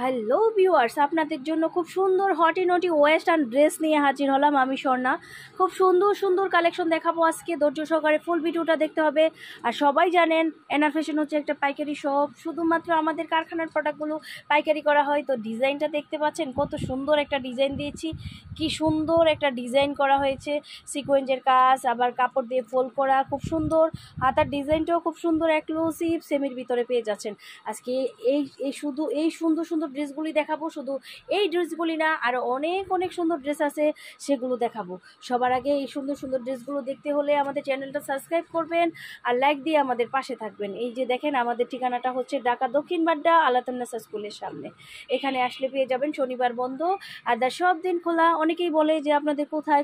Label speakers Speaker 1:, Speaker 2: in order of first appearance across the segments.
Speaker 1: Hello viewers, আপনাদের জন্য খুব সুন্দর হটি নটি ওয়েস্টার্ন ড্রেস নিয়ে হাজির হলাম আমি স্বর্ণা। খুব সুন্দর সুন্দর কালেকশন দেখাবো আজকে, ধৈর্য সহকারে ফুল ভিডিওটা দেখতে হবে। আর সবাই জানেন এনার ফ্যাশন হচ্ছে একটা পাইকারি শপ, শুধুমাত্র আমাদের কারখানার প্রোডাক্টগুলো পাইকারি করা হয়। তো ডিজাইনটা দেখতে পাচ্ছেন, কত সুন্দর একটা ডিজাইন দিয়েছি, কি সুন্দর একটা ডিজাইন করা হয়েছে, সিকোয়েন্সের কাজ, আবার কাপড় দিয়ে ফোল্ড করা, খুব সুন্দর। হাতার ডিজাইনটাও খুব সুন্দর, এক্সক্লুসিভ সেমির ভিতরে পেয়ে যাচ্ছেন। আজকে এই শুধু এই সুন্দর সুন্দর ড্রেসগুলি দেখাবো, শুধু এই ড্রেসগুলি না, আরও অনেক অনেক সুন্দর ড্রেস আছে, সেগুলো দেখাবো। সবার আগে এই সুন্দর সুন্দর ড্রেসগুলো দেখতে হলে আমাদের চ্যানেলটা সাবস্ক্রাইব করবেন আর লাইক দিয়ে আমাদের পাশে থাকবেন। এই যে দেখেন, আমাদের ঠিকানাটা হচ্ছে ঢাকা দক্ষিণ বাড্ডা আলাতুন্নেসা স্কুলের সামনে। এখানে আসলে পেয়ে যাবেন, শনিবার বন্ধ, আর সব দিন খোলা। অনেকেই বলে যে আপনাদের কোথায়,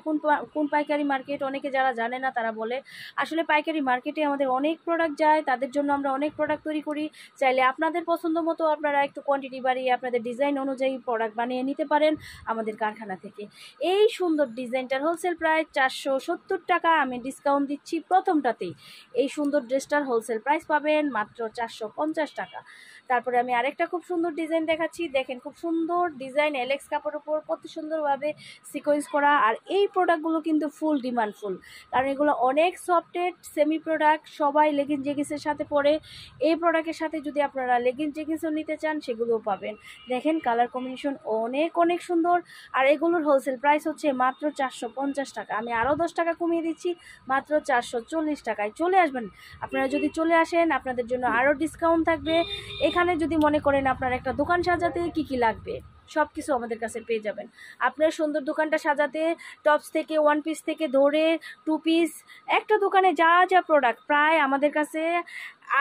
Speaker 1: কোন পাইকারি মার্কেট, অনেকে যারা জানে না তারা বলে। আসলে পাইকারি মার্কেটে আমাদের অনেক প্রোডাক্ট যায়, তাদের জন্য আমরা অনেক প্রোডাক্ট তৈরি করি। চাইলে আপনাদের পছন্দ মতো আপনারা একটু কোয়ান্টিটি বাড়িয়ে আপনাদের ডিজাইন অনুযায়ী প্রোডাক্ট বানিয়ে নিতে পারেন আমাদের কারখানা থেকে। এই সুন্দর ডিজাইনটার হোলসেল প্রাইস 470 টাকা, আমি ডিসকাউন্ট দিচ্ছি প্রথমটাতেই। এই সুন্দর ড্রেসটার হোলসেল প্রাইস পাবেন মাত্র 450 টাকা। তারপরে আমি আরেকটা খুব সুন্দর ডিজাইন দেখাচ্ছি, দেখেন খুব সুন্দর ডিজাইন, এলেক্স কাপড়ের উপর কত সুন্দরভাবে সিকোয়েন্স করা। আর এই প্রোডাক্টগুলো কিন্তু ফুল ডিমান্ডফুল, কারণ এগুলো অনেক সফটেড সেমি প্রোডাক্ট, সবাই লেগিংস জেগিংসের সাথে পরে। এই প্রোডাক্টের সাথে যদি আপনারা লেগিংস জেগিংসও নিতে চান, সেগুলোও পাবেন। দেখেন কালার কম্বিনেশন অনেক অনেক সুন্দর। আর এগুলোর হোলসেল প্রাইস হচ্ছে মাত্র 450 টাকা, আমি আরও 10 টাকা কমিয়ে দিচ্ছি, মাত্র 440 টাকায়। চলে আসবেন, আপনারা যদি চলে আসেন আপনাদের জন্য আরও ডিসকাউন্ট থাকবে। এখানে যদি মনে করেন আপনার একটা দোকান সাজাতে কি কি লাগবে, সব কিছু আমাদের কাছে পেয়ে যাবেন। আপনার সুন্দর দোকানটা সাজাতে টপস থেকে, ওয়ান পিস থেকে ধরে টু পিস, একটা দোকানে যা যা প্রোডাক্ট, প্রায় আমাদের কাছে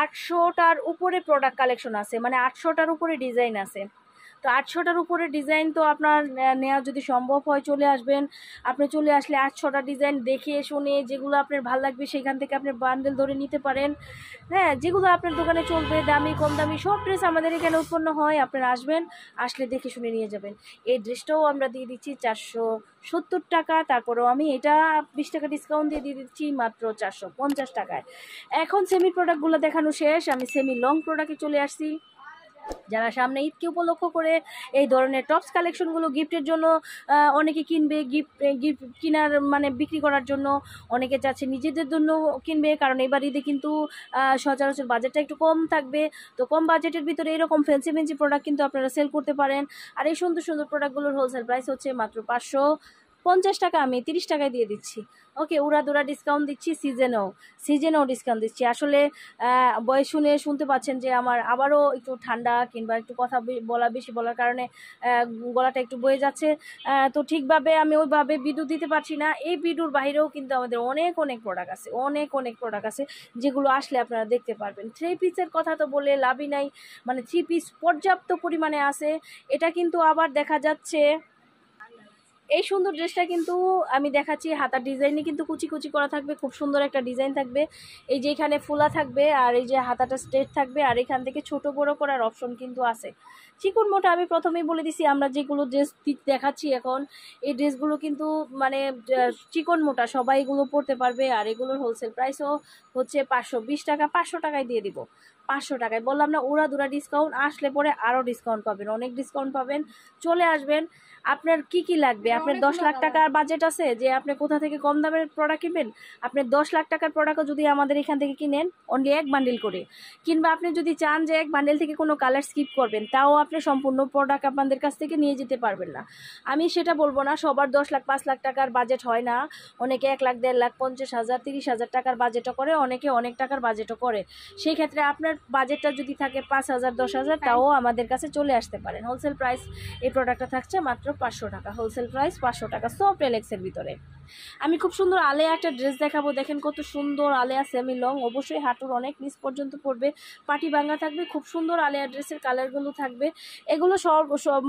Speaker 1: 800টার উপরে প্রোডাক্ট কালেকশন আছে, মানে 800টার উপরে ডিজাইন আছে। তো 800টার উপরে ডিজাইন তো আপনার নেওয়া যদি সম্ভব হয়, চলে আসবেন। আপনি চলে আসলে 800টা ডিজাইন দেখে শুনে যেগুলো আপনার ভালো লাগবে সেখান থেকে আপনি বান্ডেল ধরে নিতে পারেন। হ্যাঁ, যেগুলো আপনার দোকানে চলবে, দামি কম দামি সব ড্রেস আমাদের এখানে উৎপন্ন হয়। আপনারা আসবেন, আসলে দেখে শুনে নিয়ে যাবেন। এই ড্রেসটাও আমরা দিয়ে দিচ্ছি 470 টাকা। তারপরেও আমি এটা 20 টাকা ডিসকাউন্ট দিয়ে দিচ্ছি মাত্র 450 টাকায়। এখন সেমি প্রোডাক্টগুলো দেখানো শেষ, আমি সেমি লং প্রোডাক্টে চলে আসছি। যারা সামনে ঈদকে উপলক্ষ করে এই ধরনের টপস কালেকশনগুলো গিফটের জন্য অনেকে কিনবে, গিফট কেনার মানে বিক্রি করার জন্য, অনেকে চাচ্ছে নিজেদের জন্য কিনবে, কারণ এবার ঈদে কিন্তু সচরাচর বাজেটটা একটু কম থাকবে। তো কম বাজেটের ভিতরে এরকম ফ্যান্সি ফ্যান্সি প্রোডাক্ট কিন্তু আপনারা সেল করতে পারেন। আর এই সুন্দর সুন্দর প্রোডাক্টগুলোর হোলসেল প্রাইস হচ্ছে মাত্র 550 টাকা, আমি 30 টাকায় দিয়ে দিচ্ছি। ওকে, উড়াদুরা ডিসকাউন্ট দিচ্ছি, সিজনেও ডিসকাউন্ট দিচ্ছি। আসলে বয়স শুনতে পাচ্ছেন যে আমার আবারও একটু ঠান্ডা কিংবা একটু কথা বেশি বলার কারণে গলাটা একটু বয়ে যাচ্ছে। তো ঠিকভাবে আমি ওইভাবে ভিডিও দিতে পারছি না। এই ভিডিওর বাইরেও কিন্তু আমাদের অনেক অনেক প্রোডাক্ট আছে, অনেক অনেক প্রোডাক্ট আছে, যেগুলো আসলে আপনারা দেখতে পারবেন। 3 পিসের কথা তো বলে লাভই নাই, মানে 3 পিস পর্যাপ্ত পরিমাণে আছে। এটা কিন্তু আবার দেখা যাচ্ছে, এই সুন্দর ড্রেসটা কিন্তু আমি দেখাচ্ছি, হাতার ডিজাইনে কিন্তু কুচি কুচি করা থাকবে, খুব সুন্দর একটা ডিজাইন থাকবে। এই যে এখানে ফুলা থাকবে, আর এই যে হাতাটা স্ট্রেট থাকবে, আর এখান থেকে ছোট বড় করার অপশন কিন্তু আছে। চিকন মোটা আমি প্রথমেই বলে দিছি, আমরা যেগুলো ড্রেস দেখাচ্ছি এখন, এই ড্রেসগুলো কিন্তু মানে চিকন মোটা সবাই এগুলো পরতে পারবে। আর এগুলোর হোলসেল প্রাইসও হচ্ছে 520 টাকা, 500 টাকায় দিয়ে দিব। 500 টাকায় বললাম না, উড়াদুরা ডিসকাউন্ট, আসলে পরে আরও ডিসকাউন্ট পাবেন, অনেক ডিসকাউন্ট পাবেন। চলে আসবেন। আপনার কি কি লাগবে? আপনার 10 লাখ টাকার বাজেট আছে যে আপনি কোথা থেকে কম দামের প্রোডাক্ট কিনবেন? আপনি 10 লাখ টাকার প্রোডাক্টও যদি আমাদের এখান থেকে কিনেন, অনলি এক বান্ডিল করে, কিংবা আপনি যদি চান যে এক বান্ডিল থেকে কোনো কালার স্কিপ করবেন, তাও আপনি সম্পূর্ণ প্রোডাক্ট আপনাদের কাছ থেকে নিয়ে যেতে পারবেন না। আমি সেটা বলবো না, সবার 10 লাখ 5 লাখ টাকার বাজেট হয় না। অনেকে 1 লাখ 1.5 লাখ 50,000 30,000 টাকার বাজেটও করে, অনেকে অনেক টাকার বাজেটও করে। সেই ক্ষেত্রে আপনার বাজেটটা যদি থাকে 5,000 10,000, তাও আমাদের কাছে চলে আসতে পারেন। হোলসেল প্রাইস এই প্রোডাক্টটা থাকছে মাত্র 500 টাকা, হোলসেল প্রাইস 500 টাকা, সফট এলেক্সের ভিতরে। আমি খুব সুন্দর আলেয়া একটা ড্রেস দেখাবো, দেখেন কত সুন্দর আলেয়া সেমি লং, অবশ্যই হাঁটুর অনেক নিচ পর্যন্ত পড়বে, পাটি ভাঙা থাকবে, খুব সুন্দর আলেয়া ড্রেসের কালারগুলো থাকবে। এগুলো সব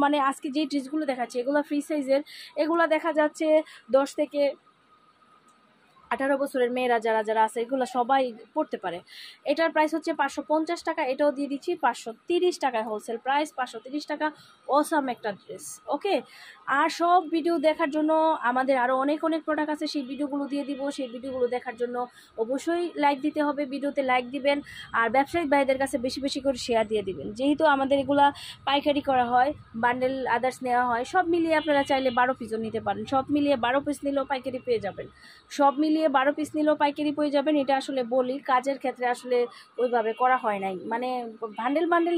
Speaker 1: মানে আজকে যে ড্রেসগুলো দেখাচ্ছি এগুলো ফ্রি সাইজের, এগুলো দেখা যাচ্ছে 10 থেকে 18 বছরের মেয়েরা যারা যারা আছে এগুলো সবাই পড়তে পারে। এটার প্রাইস হচ্ছে 550 টাকা, এটাও দিয়ে দিচ্ছি 530 টাকায়, হোলসেল প্রাইস 530 টাকা। অসাম একটা ড্রেস। ওকে, আর সব ভিডিও দেখার জন্য আমাদের আরও অনেক অনেক প্রোডাক্ট আছে, সেই ভিডিওগুলো দিয়ে দিব। সেই ভিডিওগুলো দেখার জন্য অবশ্যই লাইক দিতে হবে, ভিডিওতে লাইক দিবেন আর ব্যবসায়িক ভাইদের কাছে বেশি বেশি করে শেয়ার দিয়ে দিবেন। যেহেতু আমাদের এগুলা পাইকারি করা হয়, বান্ডেল আদার্স নেওয়া হয়, সব মিলিয়ে আপনারা চাইলে 12 পিসও নিতে পারেন। সব মিলিয়ে 12 পিস নিলেও পাইকারি পেয়ে যাবেন, সব মিলিয়ে 12 পিস নিলেও পাইকারি পেয়ে যাবেন। এটা আসলে বলি কাজের ক্ষেত্রে আসলে ওইভাবে করা হয় নাই, মানে বান্ডেল বান্ডেল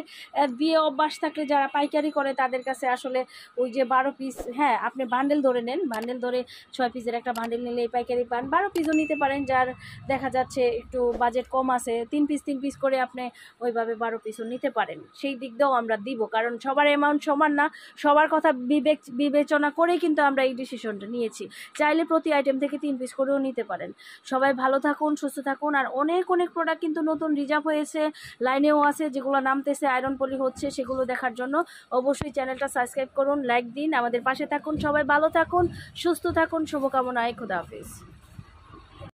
Speaker 1: দিয়ে অভ্যাস থাকলে যারা পাইকারি করে তাদের কাছে আসলে ওই যে 12 পিস, হ্যাঁ আপনি বান্ডেল ধরে নেন, বান্ডেল ধরে 6 পিসের একটা বান্ডেল নিলে পাইকারি পান। 12 পিসও নিতে পারেন, যার দেখা যাচ্ছে একটু বাজেট কম আছে 3 পিস করে আপনি ওইভাবে 12 পিসও নিতে পারেন। সেই দিক দিয়েও আমরা দিব, কারণ সবার অ্যামাউন্ট সমান না, সবার কথা বিবেচনা করেই কিন্তু আমরা এই ডিসিশনটা নিয়েছি। চাইলে প্রতি আইটেম থেকে 3 পিস করেও নিতে পারেন। সবাই ভালো থাকুন, সুস্থ থাকুন। আর অনেক অনেক প্রোডাক্ট কিন্তু নতুন রিজার্ভ হয়েছে, লাইনেও আছে, যেগুলো নামতেছে, আয়রন পলি হচ্ছে, সেগুলো দেখার জন্য অবশ্যই চ্যানেলটা সাবস্ক্রাইব করুন, লাইক দিন, আমাদের পাশে থাকুন। সবাই ভালো থাকুন, সুস্থ থাকুন, শুভকামনায়, খোদা হাফেজ।